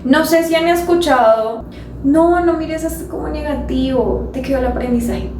No sé si han escuchado, no mires esto como negativo, te quedó el aprendizaje.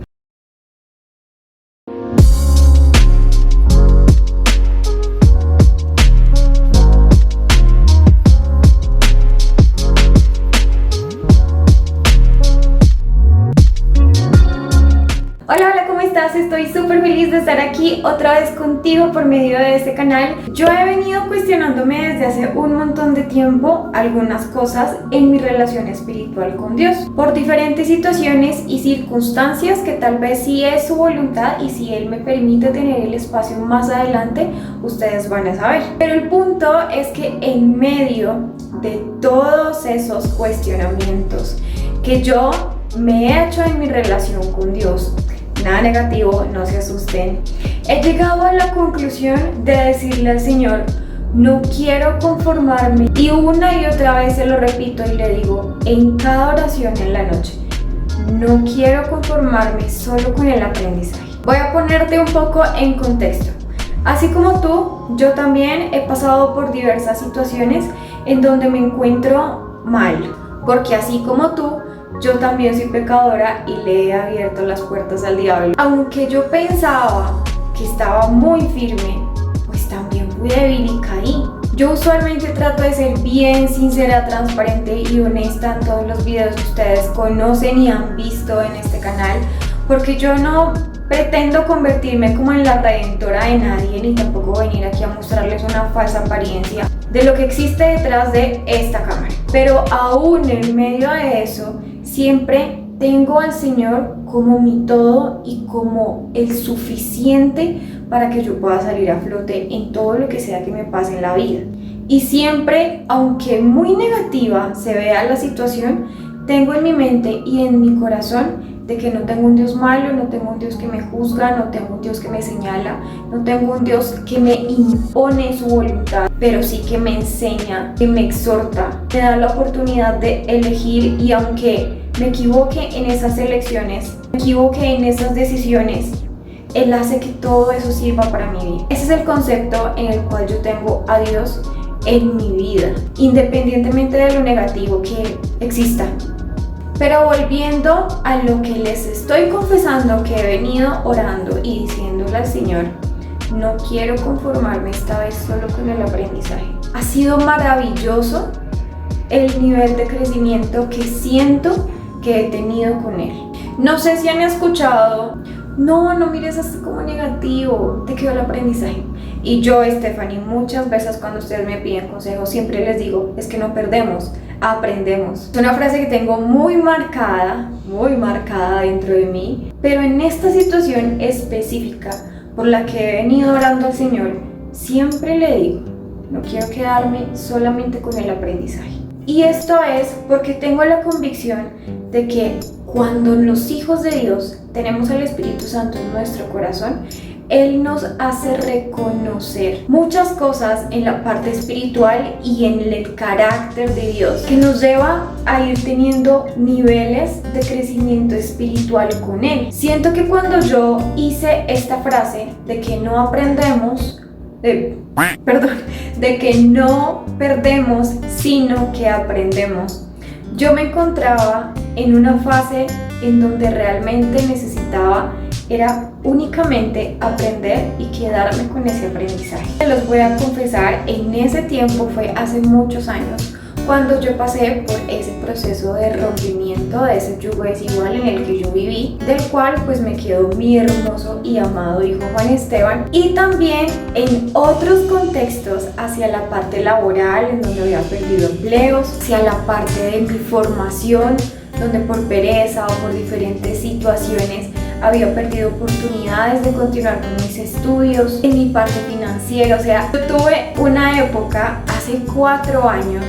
Hola, ¿cómo estás? Estoy súper feliz de estar aquí otra vez contigo por medio de este canal. Yo he venido cuestionándome desde hace un montón de tiempo algunas cosas en mi relación espiritual con Dios, por diferentes situaciones y circunstancias que tal vez si es su voluntad y si Él me permite tener el espacio más adelante, ustedes van a saber. Pero el punto es que en medio de todos esos cuestionamientos que yo me he hecho en mi relación con Dios, nada negativo, no se asusten, he llegado a la conclusión de decirle al Señor, no quiero conformarme, y una y otra vez se lo repito y le digo en cada oración en la noche, no quiero conformarme solo con el aprendizaje. Voy a ponerte un poco en contexto. Así como tú, yo también he pasado por diversas situaciones en donde me encuentro mal, porque así como tú, yo también soy pecadora y le he abierto las puertas al diablo. Aunque yo pensaba que estaba muy firme, pues también fui débil y caí. Yo usualmente trato de ser bien sincera, transparente y honesta en todos los videos que ustedes conocen y han visto en este canal, porque yo no pretendo convertirme como en la redentora de nadie, ni tampoco venir aquí a mostrarles una falsa apariencia de lo que existe detrás de esta cámara. Pero aún en medio de eso, siempre tengo al Señor como mi todo y como el suficiente para que yo pueda salir a flote en todo lo que sea que me pase en la vida. Y siempre, aunque muy negativa se vea la situación, tengo en mi mente y en mi corazón de que no tengo un Dios malo, no tengo un Dios que me juzga, no tengo un Dios que me señala, no tengo un Dios que me impone su voluntad, pero sí que me enseña, que me exhorta, me da la oportunidad de elegir, y aunque me equivoque en esas elecciones, me equivoque en esas decisiones, Él hace que todo eso sirva para mi vida. Ese es el concepto en el cual yo tengo a Dios en mi vida, independientemente de lo negativo que exista. Pero volviendo a lo que les estoy confesando, que he venido orando y diciéndole al Señor, no quiero conformarme esta vez solo con el aprendizaje. Ha sido maravilloso el nivel de crecimiento que siento que he tenido con Él. No sé si han escuchado, no mires esto como negativo, te quedó el aprendizaje. Y yo, Stephanie, muchas veces cuando ustedes me piden consejos, siempre les digo, es que no perdemos, aprendemos. Es una frase que tengo muy marcada dentro de mí, pero en esta situación específica por la que he venido orando al Señor, siempre le digo, no quiero quedarme solamente con el aprendizaje. Y esto es porque tengo la convicción de que cuando los hijos de Dios tenemos al Espíritu Santo en nuestro corazón, Él nos hace reconocer muchas cosas en la parte espiritual y en el carácter de Dios, que nos lleva a ir teniendo niveles de crecimiento espiritual con Él. Siento que cuando yo hice esta frase de que no aprendemos, de que no perdemos, sino que aprendemos, yo me encontraba en una fase en donde realmente necesitaba era únicamente aprender y quedarme con ese aprendizaje. Se los voy a confesar, en ese tiempo fue hace muchos años cuando yo pasé por ese proceso de rompimiento de ese yugo desigual en el que yo viví, del cual pues me quedó mi hermoso y amado hijo Juan Esteban, y también en otros contextos hacia la parte laboral, en donde había perdido empleos, hacia la parte de mi formación, donde por pereza o por diferentes situaciones había perdido oportunidades de continuar con mis estudios, en mi parte financiera. O sea, yo tuve una época hace 4 años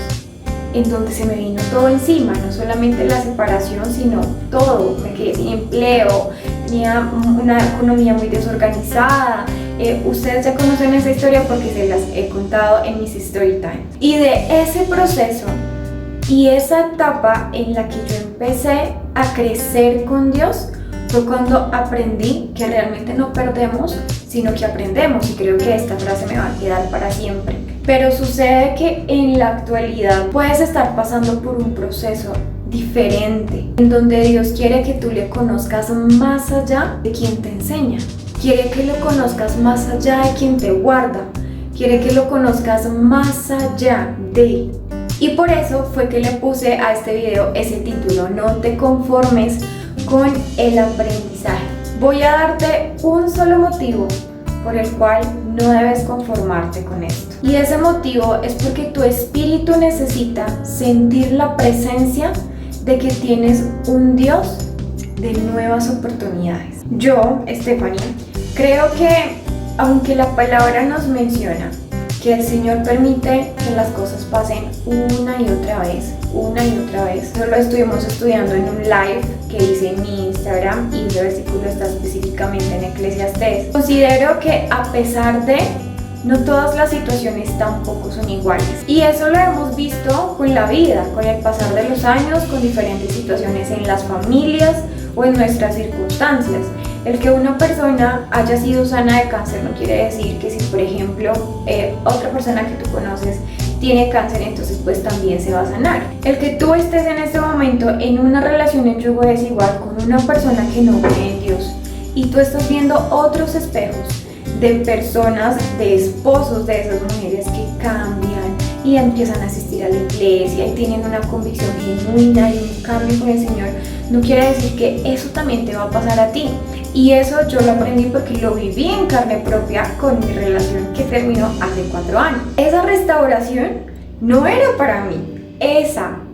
en donde se me vino todo encima, no solamente la separación, sino todo. Me quedé sin empleo, tenía una economía muy desorganizada. Ustedes ya conocen esa historia porque se las he contado en mis story time. Y de ese proceso y esa etapa en la que yo empecé a crecer con Dios, fue cuando aprendí que realmente no perdemos, sino que aprendemos, y creo que esta frase me va a quedar para siempre. Pero sucede que en la actualidad puedes estar pasando por un proceso diferente, en donde Dios quiere que tú le conozcas más allá de quien te enseña. Quiere que lo conozcas más allá de quien te guarda. Quiere que lo conozcas más allá de. Y por eso fue que le puse a este video ese título: no te conformes con el aprendizaje. Voy a darte un solo motivo por el cual no debes conformarte con esto. Y ese motivo es porque tu espíritu necesita sentir la presencia de que tienes un Dios de nuevas oportunidades. Yo, Stephanie, creo que aunque la palabra nos menciona que el Señor permite que las cosas pasen una y otra vez, eso lo estuvimos estudiando en un live que hice en mi Instagram y ese versículo está específicamente en Eclesiastés. Considero que a pesar de, no todas las situaciones tampoco son iguales. Y eso lo hemos visto con la vida, con el pasar de los años, con diferentes situaciones en las familias o en nuestras circunstancias. El que una persona haya sido sana de cáncer no quiere decir que si, por ejemplo, otra persona que tú conoces tiene cáncer, entonces pues también se va a sanar. El que tú estés en este momento en una relación en yugo desigual con una persona que no cree en Dios y tú estás viendo otros espejos de personas, de esposos de esas mujeres que cambian y empiezan a asistir a la iglesia y tienen una convicción genuina y un cambio con el Señor, no quiere decir que eso también te va a pasar a ti. Y eso yo lo aprendí porque lo viví en carne propia con mi relación que terminó hace 4 años. Esa restauración no era para mí,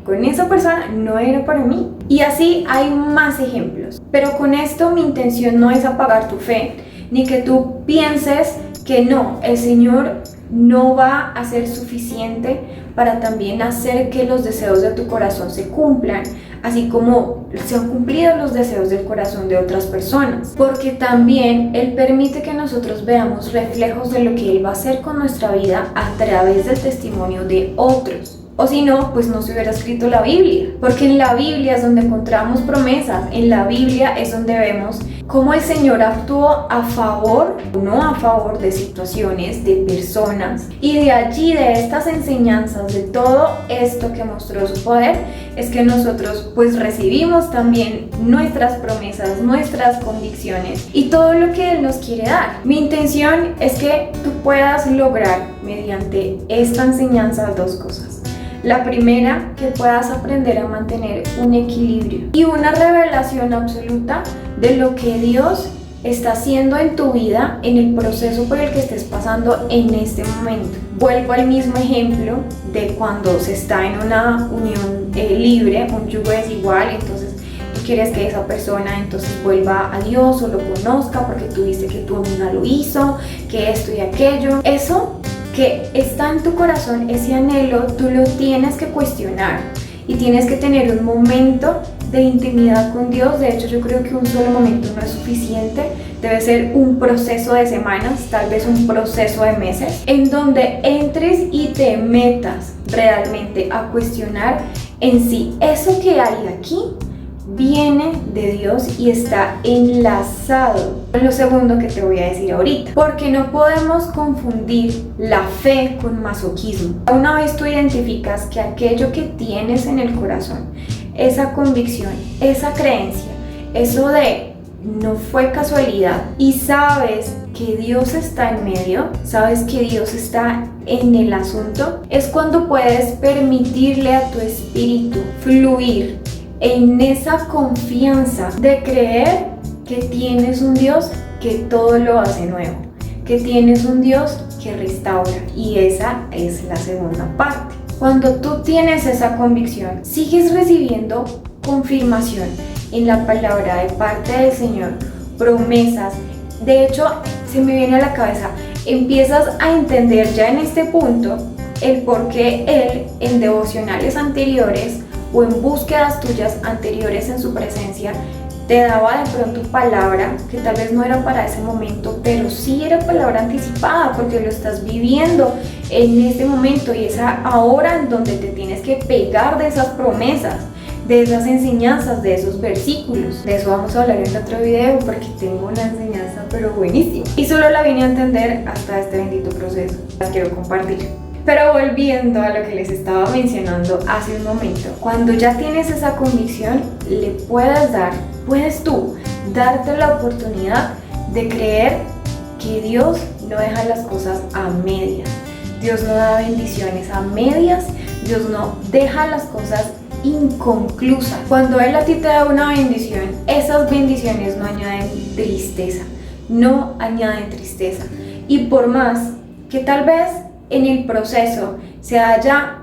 con esa persona no era para mí. Y así hay más ejemplos. Pero con esto mi intención no es apagar tu fe, ni que tú pienses que no, el Señor no va a ser suficiente para también hacer que los deseos de tu corazón se cumplan, así como se han cumplido los deseos del corazón de otras personas, porque también Él permite que nosotros veamos reflejos de lo que Él va a hacer con nuestra vida a través del testimonio de otros. O si no, pues no se hubiera escrito la Biblia, porque en la Biblia es donde encontramos promesas, en la Biblia es donde vemos cómo el Señor actuó a favor o no a favor de situaciones, de personas, y de allí, de estas enseñanzas, de todo esto que mostró su poder, es que nosotros pues recibimos también nuestras promesas, nuestras convicciones y todo lo que Él nos quiere dar. Mi intención es que tú puedas lograr mediante esta enseñanza 2 cosas. La primera, que puedas aprender a mantener un equilibrio y una revelación absoluta de lo que Dios está haciendo en tu vida, en el proceso por el que estés pasando en este momento. Vuelvo al mismo ejemplo de cuando se está en una unión libre, un yugo desigual, entonces tú quieres que esa persona entonces vuelva a Dios o lo conozca porque tú viste que tu amiga lo hizo, que esto y aquello. Eso que está en tu corazón, ese anhelo, tú lo tienes que cuestionar y tienes que tener un momento de intimidad con Dios. De hecho, yo creo que un solo momento no es suficiente, debe ser un proceso de semanas, tal vez un proceso de meses, en donde entres y te metas realmente a cuestionar en sí eso que hay aquí viene de Dios y está enlazado con lo segundo que te voy a decir ahorita, porque no podemos confundir la fe con masoquismo. Una vez tú identificas que aquello que tienes en el corazón, esa convicción, esa creencia, eso de no fue casualidad y sabes que Dios está en medio, sabes que Dios está en el asunto, es cuando puedes permitirle a tu espíritu fluir en esa confianza de creer que tienes un Dios que todo lo hace nuevo, que tienes un Dios que restaura, y esa es la segunda parte. Cuando tú tienes esa convicción, sigues recibiendo confirmación en la palabra de parte del Señor, promesas. De hecho, se me viene a la cabeza, empiezas a entender ya en este punto el por qué Él en devocionales anteriores o en búsquedas tuyas anteriores en su presencia te daba de pronto palabra que tal vez no era para ese momento, pero sí era palabra anticipada porque lo estás viviendo en este momento, y es ahora en donde te tienes que pegar de esas promesas, de esas enseñanzas, de esos versículos. De eso vamos a hablar en otro video porque tengo una enseñanza pero buenísima y solo la vine a entender hasta este bendito proceso. Las quiero compartir. Pero volviendo a lo que les estaba mencionando hace un momento, cuando ya tienes esa convicción, puedes tú darte la oportunidad de creer que Dios no deja las cosas a medias. Dios no da bendiciones a medias, Dios no deja las cosas inconclusas. Cuando Él a ti te da una bendición, esas bendiciones no añaden tristeza. Y por más que tal vez en el proceso se haya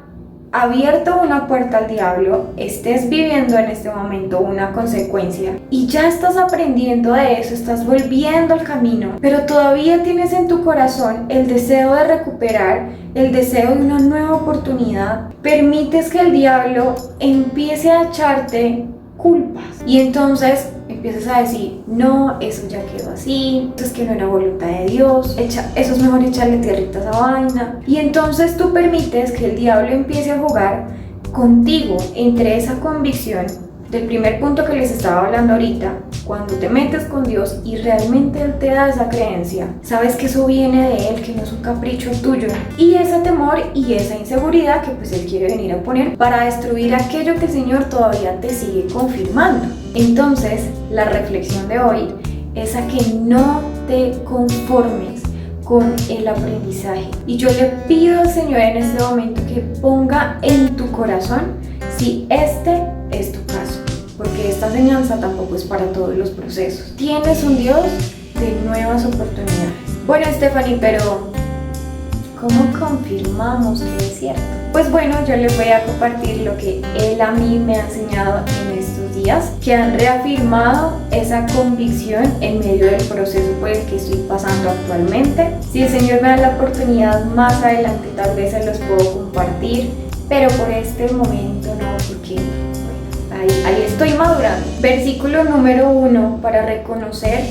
abierto una puerta al diablo, estés viviendo en este momento una consecuencia y ya estás aprendiendo de eso, estás volviendo al camino, pero todavía tienes en tu corazón el deseo de recuperar, el deseo de una nueva oportunidad, permites que el diablo empiece a echarte culpas y entonces empiezas a decir, no, eso ya quedó así, es que no era voluntad de Dios, eso es mejor echarle tierrita a esa vaina. Y entonces tú permites que el diablo empiece a jugar contigo entre esa convicción del primer punto que les estaba hablando ahorita. Cuando te metes con Dios y realmente Él te da esa creencia, sabes que eso viene de Él, que no es un capricho tuyo, y ese temor y esa inseguridad que pues Él quiere venir a poner para destruir aquello que el Señor todavía te sigue confirmando. Entonces, la reflexión de hoy es a que no te conformes con el aprendizaje. Y yo le pido al Señor en este momento que ponga en tu corazón si este es tu caso, porque esta enseñanza tampoco es para todos los procesos. Tienes un Dios de nuevas oportunidades. Bueno, Stephanie, pero ¿cómo confirmamos que es cierto? Pues bueno, yo les voy a compartir lo que Él a mí me ha enseñado en estos días, que han reafirmado esa convicción en medio del proceso por el que estoy pasando actualmente. Si el Señor me da la oportunidad más adelante, tal vez se los puedo compartir, pero por este momento no, porque ahí estoy madurando. Versículo número 1 para reconocer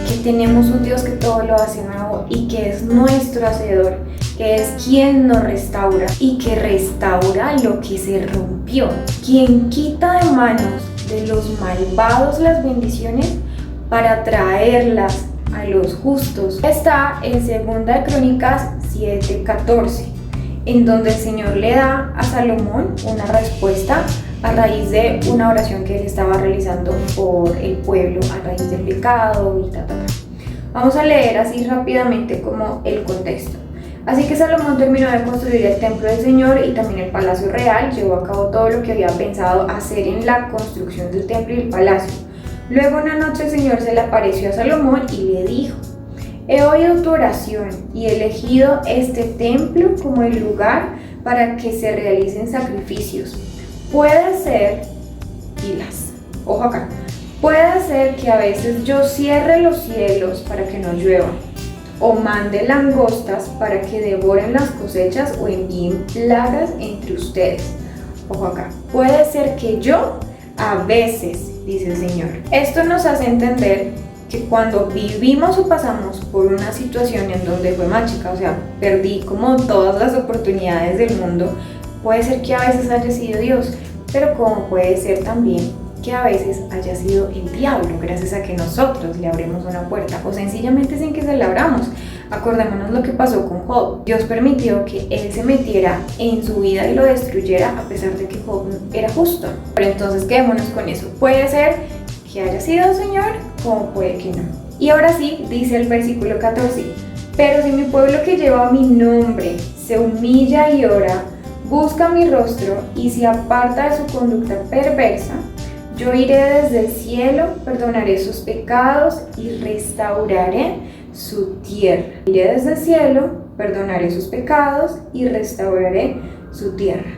que tenemos un Dios que todo lo hace nuevo y que es nuestro hacedor, que es quien nos restaura y que restaura lo que se rompió, quien quita de manos de los malvados las bendiciones para traerlas a los justos. Está en 2 de Crónicas 7:14, en donde el Señor le da a Salomón una respuesta a raíz de una oración que él estaba realizando por el pueblo a raíz del pecado y Vamos a leer así rápidamente como el contexto. Así que Salomón terminó de construir el templo del Señor y también el palacio real, llevó a cabo todo lo que había pensado hacer en la construcción del templo y el palacio. Luego una noche el Señor se le apareció a Salomón y le dijo: he oído tu oración y he elegido este templo como el lugar para que se realicen sacrificios. Puede ser, ojo acá, puede ser que a veces yo cierre los cielos para que no llueva, o mande langostas para que devoren las cosechas o envíen plagas entre ustedes. Ojo acá, puede ser que yo a veces, dice el Señor. Esto nos hace entender que cuando vivimos o pasamos por una situación en donde fue mágica, o sea, perdí como todas las oportunidades del mundo, puede ser que a veces haya sido Dios, pero como puede ser también que a veces haya sido el diablo, gracias a que nosotros le abrimos una puerta, o sencillamente sin que se la abramos. Acordémonos lo que pasó con Job. Dios permitió que él se metiera en su vida y lo destruyera, a pesar de que Job era justo. Pero entonces quedémonos con eso. Puede ser que haya sido el Señor, como puede que no. Y ahora sí, dice el versículo 14: pero si mi pueblo que lleva mi nombre se humilla y ora, busca mi rostro y se aparta de su conducta perversa, yo iré desde el cielo, perdonaré sus pecados y restauraré su tierra. Iré desde el cielo, perdonaré sus pecados y restauraré su tierra.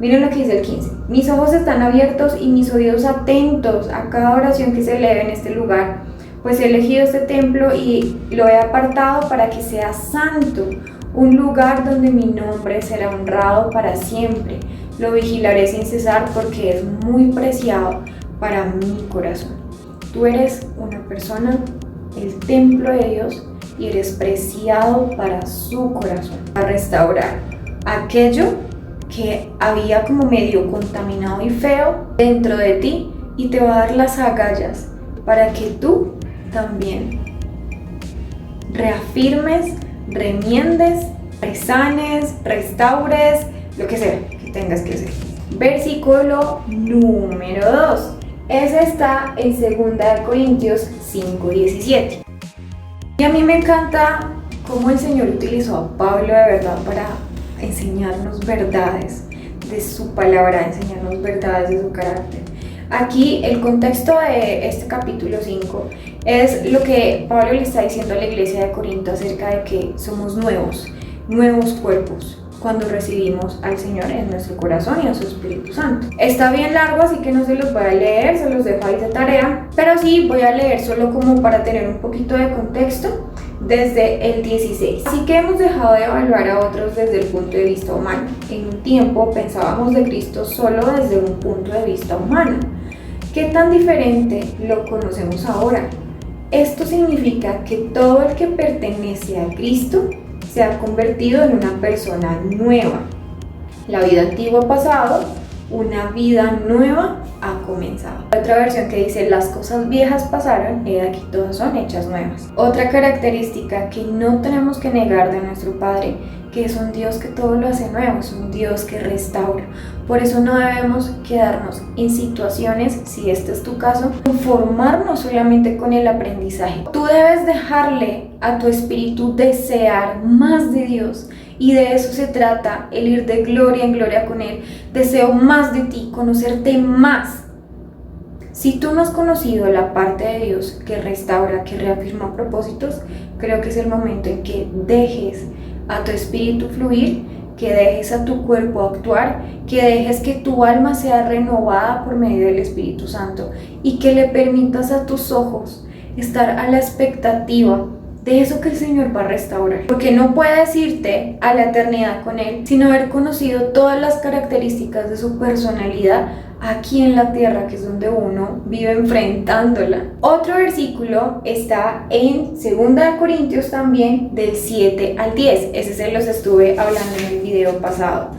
Miren lo que dice el 15. Mis ojos están abiertos y mis oídos atentos a cada oración que se eleve en este lugar, pues he elegido este templo y lo he apartado para que sea santo, un lugar donde mi nombre será honrado para siempre. Lo vigilaré sin cesar porque es muy preciado para mi corazón. Tú eres una persona, el templo de Dios, y eres preciado para su corazón. A restaurar aquello que había como medio contaminado y feo dentro de ti, y te va a dar las agallas para que tú también reafirmes, remiendes resanes, restaures, lo que sea que tengas que hacer. Versículo número 2. Ese está en 2 Corintios 5:17. Y a mí me encanta cómo el Señor utilizó a Pablo de verdad para enseñarnos verdades de su palabra, enseñarnos verdades de su carácter. Aquí el contexto de este capítulo 5 es lo que Pablo le está diciendo a la iglesia de Corinto acerca de que somos nuevos cuerpos cuando recibimos al Señor en nuestro corazón y a su Espíritu Santo. Está bien largo, así que no se los voy a leer, se los dejo ahí de tarea, pero sí voy a leer solo como para tener un poquito de contexto desde el 16. Así que hemos dejado de evaluar a otros desde el punto de vista humano. En un tiempo pensábamos de Cristo solo desde un punto de vista humano. ¿Qué tan diferente lo conocemos ahora? Esto significa que todo el que pertenece a Cristo se ha convertido en una persona nueva. La vida antigua ha pasado, una vida nueva ha comenzado. Otra versión que dice: las cosas viejas pasaron, y aquí todas son hechas nuevas. Otra característica que no tenemos que negar de nuestro Padre, que es un Dios que todo lo hace nuevo, es un Dios que restaura. Por eso no debemos quedarnos en situaciones, si este es tu caso, conformarnos solamente con el aprendizaje. Tú debes dejarle a tu espíritu desear más de Dios, y de eso se trata, el ir de gloria en gloria con Él. Deseo más de ti, conocerte más. Si tú no has conocido la parte de Dios que restaura, que reafirma propósitos, creo que es el momento en que dejes a tu espíritu fluir, que dejes a tu cuerpo actuar, que dejes que tu alma sea renovada por medio del Espíritu Santo y que le permitas a tus ojos estar a la expectativa de eso que el Señor va a restaurar. Porque no puedes irte a la eternidad con Él sin haber conocido todas las características de su personalidad aquí en la tierra, que es donde uno vive enfrentándola. Otro versículo está en 2 Corintios también, del 7 al 10. Ese se los estuve hablando en el video pasado.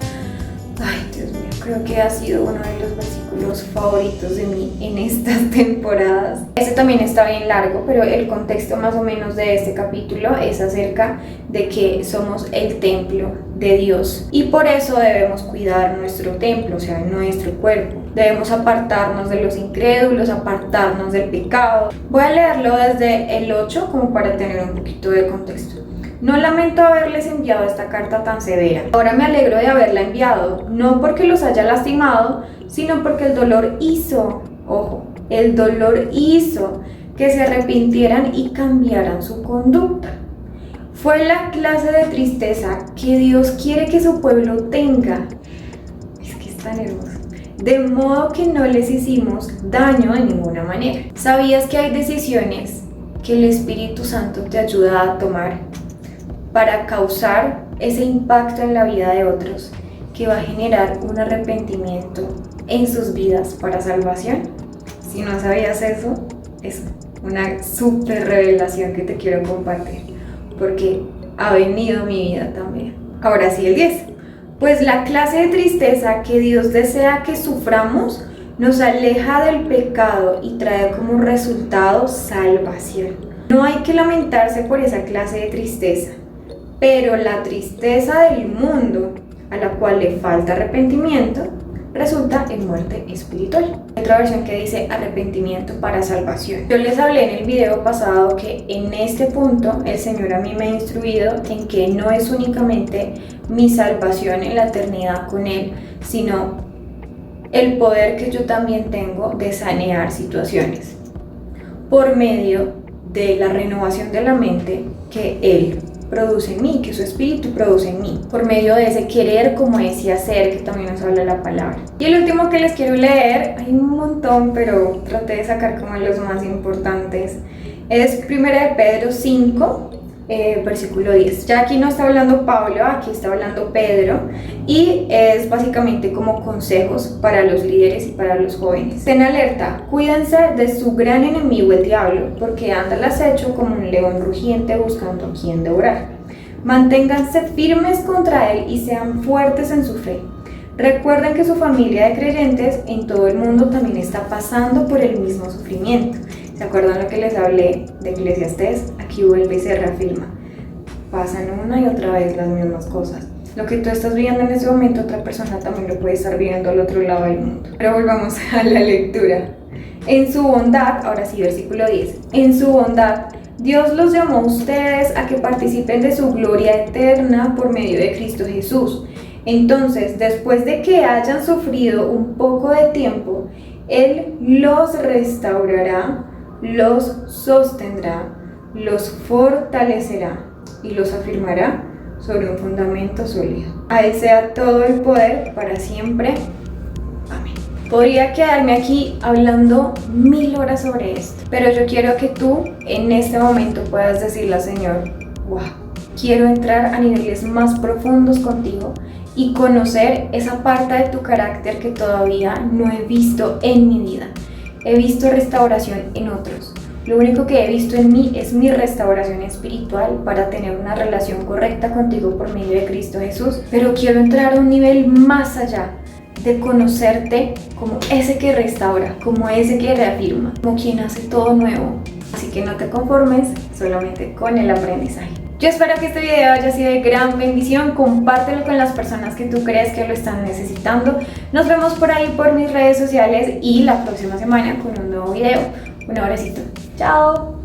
Ay, Dios mío, creo que ha sido uno de los versículos favoritos de mí en estas temporadas. Este también está bien largo, pero el contexto más o menos de este capítulo es acerca de que somos el templo de Dios y por eso debemos cuidar nuestro templo, o sea, nuestro cuerpo. Debemos apartarnos de los incrédulos, apartarnos del pecado. Voy a leerlo desde el 8 como para tener un poquito de contexto. No lamento haberles enviado esta carta tan severa. Ahora me alegro de haberla enviado, no porque los haya lastimado, sino porque el dolor hizo, ojo, el dolor hizo que se arrepintieran y cambiaran su conducta. Fue la clase de tristeza que Dios quiere que su pueblo tenga. Es que es tan hermoso. De modo que no les hicimos daño de ninguna manera. ¿Sabías que hay decisiones que el Espíritu Santo te ayuda a tomar para causar ese impacto en la vida de otros que va a generar un arrepentimiento en sus vidas para salvación? Si no sabías eso, es una súper revelación que te quiero compartir, porque ha venido a mi vida también. Ahora sí, el 10. Pues la clase de tristeza que Dios desea que suframos nos aleja del pecado y trae como resultado salvación. No hay que lamentarse por esa clase de tristeza, pero la tristeza del mundo, a la cual le falta arrepentimiento, resulta en muerte espiritual. Hay otra versión que dice arrepentimiento para salvación. Yo les hablé en el video pasado que en este punto el Señor a mí me ha instruido en que no es únicamente mi salvación en la eternidad con Él, sino el poder que yo también tengo de sanear situaciones por medio de la renovación de la mente que Él produce en mí, que su espíritu produce en mí, por medio de ese querer como ese hacer que también nos habla la palabra. Y el último que les quiero leer, hay un montón, pero traté de sacar como los más importantes, es 1 Pedro 5, versículo 10. Ya aquí no está hablando Pablo, aquí está hablando Pedro, y es básicamente como consejos para los líderes y para los jóvenes. Estén alerta, cuídense de su gran enemigo el diablo, porque anda al acecho como un león rugiente buscando a quien devorar. Manténganse firmes contra él y sean fuertes en su fe. Recuerden que su familia de creyentes en todo el mundo también está pasando por el mismo sufrimiento. ¿Se acuerdan lo que les hablé de Eclesiastés? Aquí vuelve y se reafirma. pasan una y otra vez las mismas cosas. Lo que tú estás viviendo en ese momento, otra persona también lo puede estar viviendo al otro lado del mundo. Pero volvamos a la lectura. En su bondad, ahora sí, versículo 10. En su bondad, Dios los llamó a ustedes a que participen de su gloria eterna por medio de Cristo Jesús. Entonces, después de que hayan sufrido un poco de tiempo, Él los restaurará, los sostendrá, los fortalecerá y los afirmará sobre un fundamento sólido. A Él sea todo el poder para siempre. Amén. Podría quedarme aquí hablando 1000 horas sobre esto, pero yo quiero que tú en este momento puedas decirle al Señor: wow, quiero entrar a niveles más profundos contigo y conocer esa parte de tu carácter que todavía no he visto en mi vida. He visto restauración en otros. Lo único que he visto en mí es mi restauración espiritual para tener una relación correcta contigo por medio de Cristo Jesús. Pero quiero entrar a un nivel más allá de conocerte como ese que restaura, como ese que reafirma, como quien hace todo nuevo. Así que no te conformes solamente con el aprendizaje. Yo espero que este video haya sido de gran bendición. Compártelo con las personas que tú crees que lo están necesitando. Nos vemos por ahí por mis redes sociales y la próxima semana con un nuevo video. Un abracito. Chao.